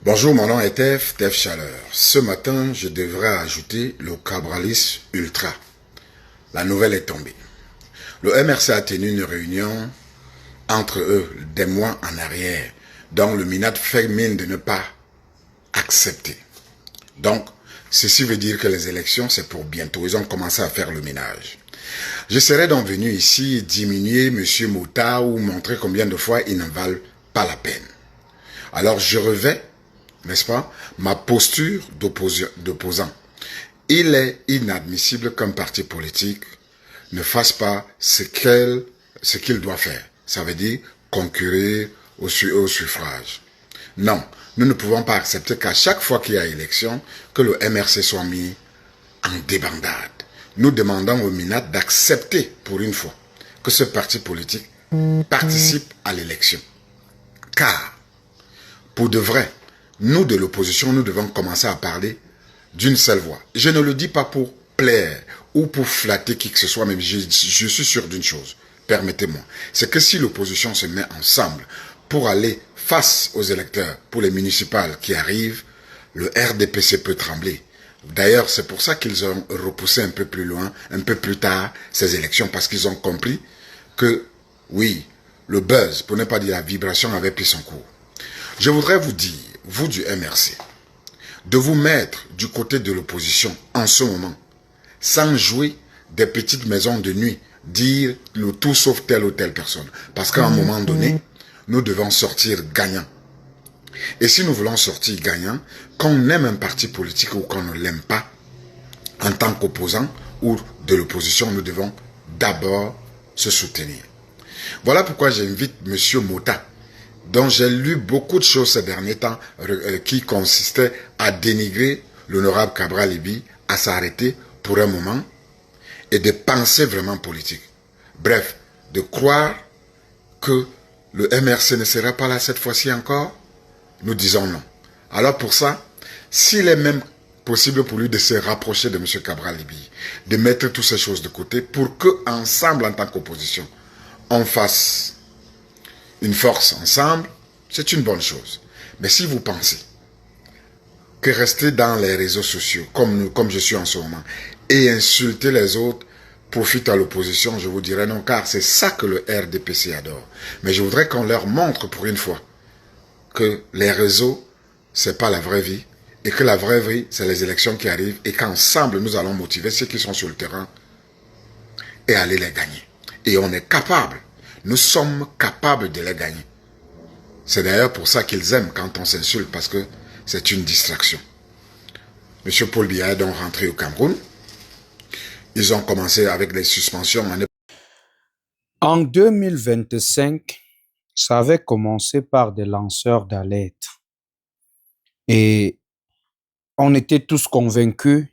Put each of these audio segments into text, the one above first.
Bonjour, mon nom est Tef Chaleur. Ce matin, je devrais ajouter le Cabralis Ultra. La nouvelle est tombée. Le MRC a tenu une réunion entre eux des mois en arrière, dont le MINAT fait mine de ne pas accepter. Donc, ceci veut dire que les élections, c'est pour bientôt. Ils ont commencé à faire le ménage. Je serais donc venu ici diminuer M. Mouta ou montrer combien de fois ils ne valent pas la peine. Alors, je revais, n'est-ce pas, ma posture d'opposant. Il est inadmissible qu'un parti politique ne fasse pas ce qu'il doit faire. Ça veut dire concourir au suffrage. Non, nous ne pouvons pas accepter qu'à chaque fois qu'il y a élection, que le MRC soit mis en débandade. Nous demandons au MINAT d'accepter pour une fois que ce parti politique participe à l'élection. Car, pour de vrai, nous de l'opposition, nous devons commencer à parler d'une seule voix. Je ne le dis pas pour plaire ou pour flatter qui que ce soit, mais je suis sûr d'une chose, permettez-moi, c'est que si l'opposition se met ensemble pour aller face aux électeurs, pour les municipales qui arrivent, le RDPC peut trembler. D'ailleurs, c'est pour ça qu'ils ont repoussé un peu plus loin, un peu plus tard, ces élections, parce qu'ils ont compris que, oui, le buzz, pour ne pas dire la vibration, avait pris son cours. Je voudrais vous dire, vous du MRC, de vous mettre du côté de l'opposition en ce moment, sans jouer des petites maisons de nuit, dire le tout sauf telle ou telle personne. Parce qu'à un moment donné, nous devons sortir gagnants. Et si nous voulons sortir gagnants, qu'on aime un parti politique ou qu'on ne l'aime pas, en tant qu'opposant ou de l'opposition, nous devons d'abord se soutenir. Voilà pourquoi j'invite M. Mouta, dont j'ai lu beaucoup de choses ces derniers temps qui consistaient à dénigrer l'honorable Cabral Libye, à s'arrêter pour un moment et de penser vraiment politique. Bref, de croire que le MRC ne sera pas là cette fois-ci encore, nous disons non. Alors pour ça, s'il est même possible pour lui de se rapprocher de M. Cabral Libye, de mettre toutes ces choses de côté pour qu'ensemble, en tant qu'opposition, on fasse une force ensemble, c'est une bonne chose. Mais si vous pensez que rester dans les réseaux sociaux, comme je suis en ce moment, et insulter les autres profite à l'opposition, je vous dirais non, car c'est ça que le RDPC adore. Mais je voudrais qu'on leur montre pour une fois que les réseaux, c'est pas la vraie vie, et que la vraie vie, c'est les élections qui arrivent, et qu'ensemble, nous allons motiver ceux qui sont sur le terrain et aller les gagner. Et on est capable. Nous sommes capables de les gagner. C'est d'ailleurs pour ça qu'ils aiment quand on s'insulte, parce que c'est une distraction. M. Paul Biya est donc rentré au Cameroun. Ils ont commencé avec les suspensions. En 2025, ça avait commencé par des lanceurs d'alerte. Et on était tous convaincus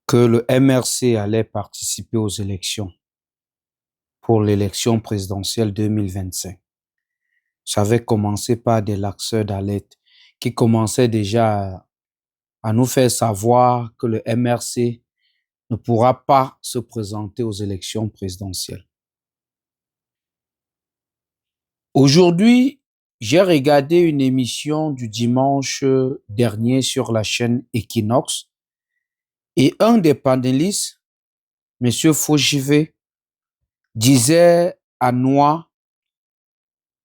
que le MRC allait participer aux élections pour l'élection présidentielle 2025. Ça avait commencé par des lanceurs d'alerte qui commençaient déjà à nous faire savoir que le MRC ne pourra pas se présenter aux élections présidentielles. Aujourd'hui, j'ai regardé une émission du dimanche dernier sur la chaîne Equinox et un des panélistes, M. Fauchivé, disait à Noix,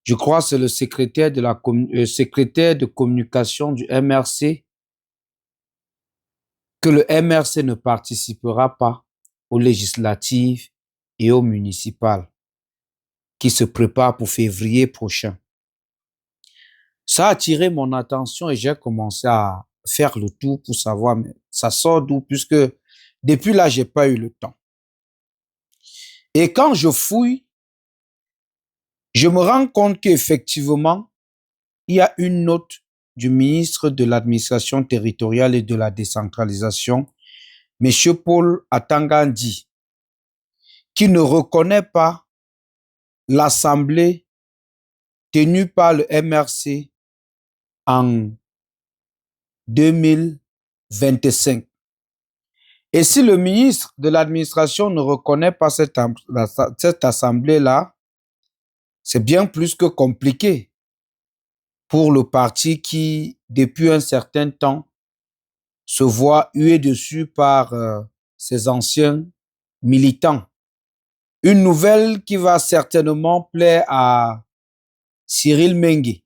je crois que c'est le secrétaire de communication du MRC, que le MRC ne participera pas aux législatives et aux municipales qui se préparent pour février prochain. Ça a attiré mon attention et j'ai commencé à faire le tour pour savoir mais ça sort d'où, puisque depuis là, j'ai pas eu le temps. Et quand je fouille, je me rends compte qu'effectivement, il y a une note du ministre de l'administration territoriale et de la décentralisation, M. Paul Atangandi, qui ne reconnaît pas l'assemblée tenue par le MRC en 2025. Et si le ministre de l'administration ne reconnaît pas cette assemblée-là, c'est bien plus que compliqué. pour le parti qui, depuis un certain temps, se voit hué dessus par ses anciens militants. Une nouvelle qui va certainement plaire à Cyril Mengue,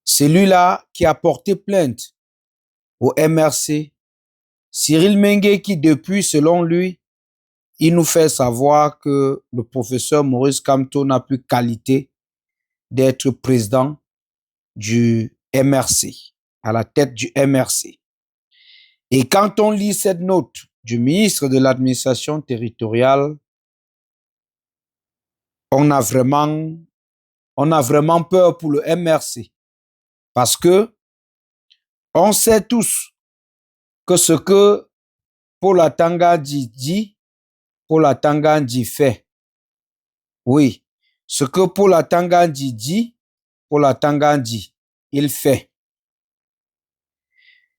celui-là qui a porté plainte au MRC. Cyril Mengue qui, depuis, selon lui, il nous fait savoir que le professeur Maurice Kamto n'a plus qualité d'être président du MRC, à la tête du MRC. Et quand on lit cette note du ministre de l'administration territoriale, on a vraiment peur pour le MRC. Parce que on sait tous que ce que Paul Atanga dit, Paul Atanga fait. Oui, ce que Paul Atanga dit, Paul Atanga il fait.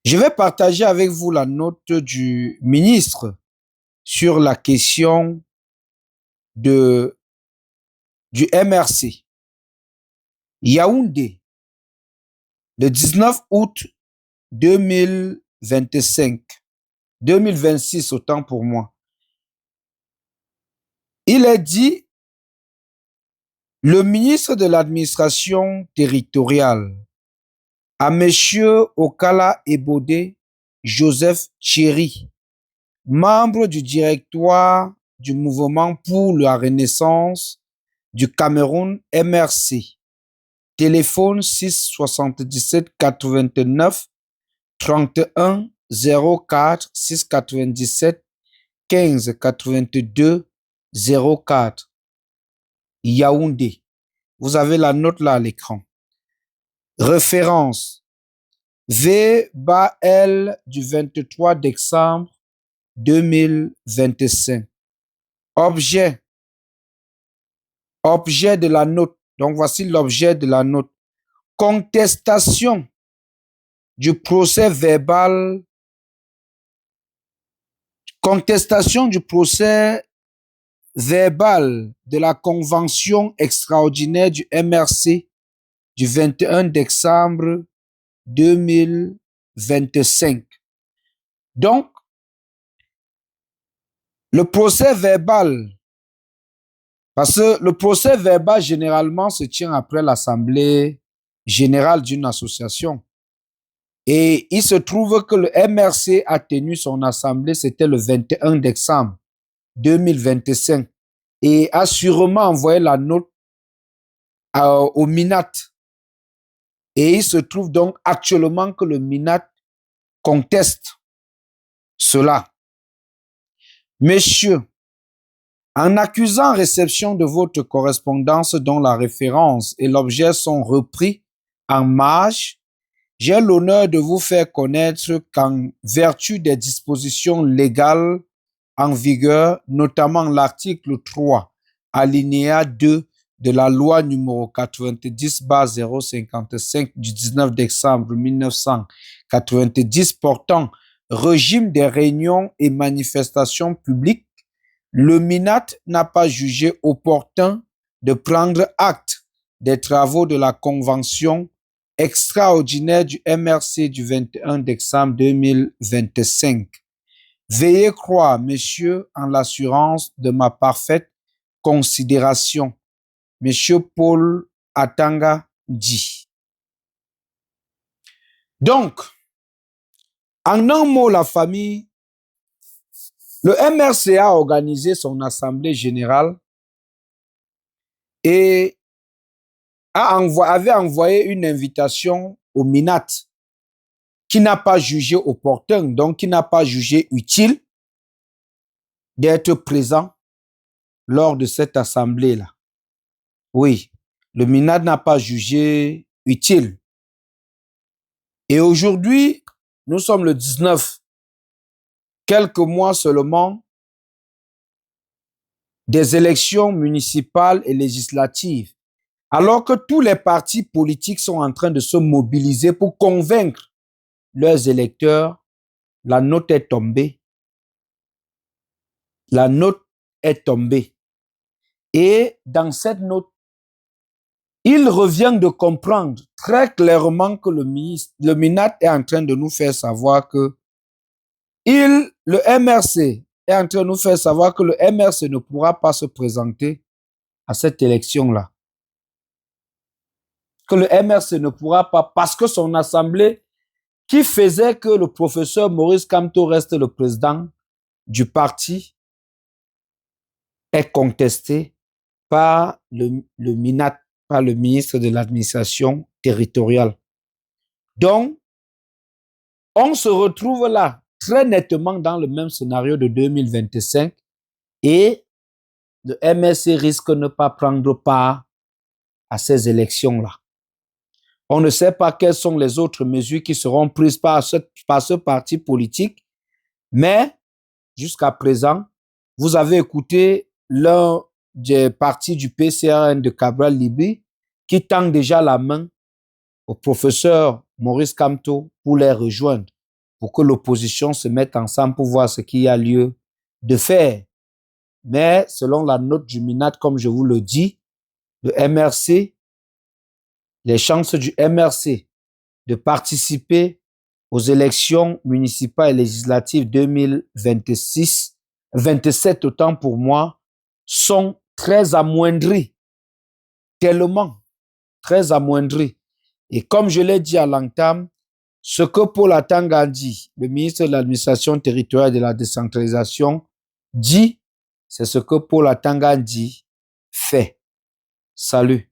Je vais partager avec vous la note du ministre sur la question du MRC. Yaoundé, le 19 août 2025, 2026 autant pour moi. Il est dit, le ministre de l'administration territoriale à Monsieur Okala Ebode Joseph Thierry, membre du directoire du mouvement pour la renaissance du Cameroun MRC, téléphone 6 77 89 31 04 6 97 15 82 04. Yaoundé. Vous avez la note là à l'écran. Référence V-L du 23 décembre 2025. Objet de la note. Donc voici l'objet de la note. Contestation du procès verbal. Contestation du procès verbal de la convention extraordinaire du MRC du 21 décembre 2025. Donc, le procès verbal, parce que le procès verbal généralement se tient après l'assemblée générale d'une association. Et il se trouve que le MRC a tenu son assemblée, c'était le 21 décembre 2025, et a sûrement envoyé la note au MINAT. Et il se trouve donc actuellement que le MINAT conteste cela. Messieurs, en accusant réception de votre correspondance dont la référence et l'objet sont repris en marge, j'ai l'honneur de vous faire connaître qu'en vertu des dispositions légales en vigueur, notamment l'article 3, alinéa 2 de la loi numéro 90/055 du 19 décembre 1990 portant régime des réunions et manifestations publiques, le MINAT n'a pas jugé opportun de prendre acte des travaux de la convention extraordinaire du MRC du 21 décembre 2025. Veuillez croire, messieurs, en l'assurance de ma parfaite considération. Monsieur Paul Atanga dit. Donc, en un mot, la famille, le MRC a organisé son assemblée générale et avait envoyé une invitation au MINAT qui n'a pas jugé opportun, donc qui n'a pas jugé utile d'être présent lors de cette assemblée-là. Oui, le MINAT n'a pas jugé utile. Et aujourd'hui, nous sommes le 19, quelques mois seulement des élections municipales et législatives, alors que tous les partis politiques sont en train de se mobiliser pour convaincre leurs électeurs. La note est tombée. La note est tombée. Et dans cette note, il revient de comprendre très clairement que le MINAT est en train de nous faire savoir que le MRC est en train de nous faire savoir que le MRC ne pourra pas se présenter à cette élection-là. Que le MRC ne pourra pas, parce que son assemblée, qui faisait que le professeur Maurice Kamto reste le président du parti, est contestée par le MINAT, par le ministre de l'administration territoriale. Donc, on se retrouve là, très nettement dans le même scénario de 2025 et le MRC risque de ne pas prendre part à ces élections-là. On ne sait pas quelles sont les autres mesures qui seront prises par ce parti politique, mais jusqu'à présent, vous avez écouté l'un des partis du PCRN de Cabral Libri qui tend déjà la main au professeur Maurice Kamto pour les rejoindre, pour que l'opposition se mette ensemble pour voir ce qu'il y a lieu de faire. Mais selon la note du MINAT, comme je vous le dis, le MRC, les chances du MRC de participer aux élections municipales et législatives 2026-27 autant pour moi, sont très amoindries, tellement très amoindries. Et comme je l'ai dit à l'entame, ce que Paul Atanga dit, le ministre de l'administration territoriale et de la décentralisation, dit, c'est ce que Paul Atanga dit, fait. Salut.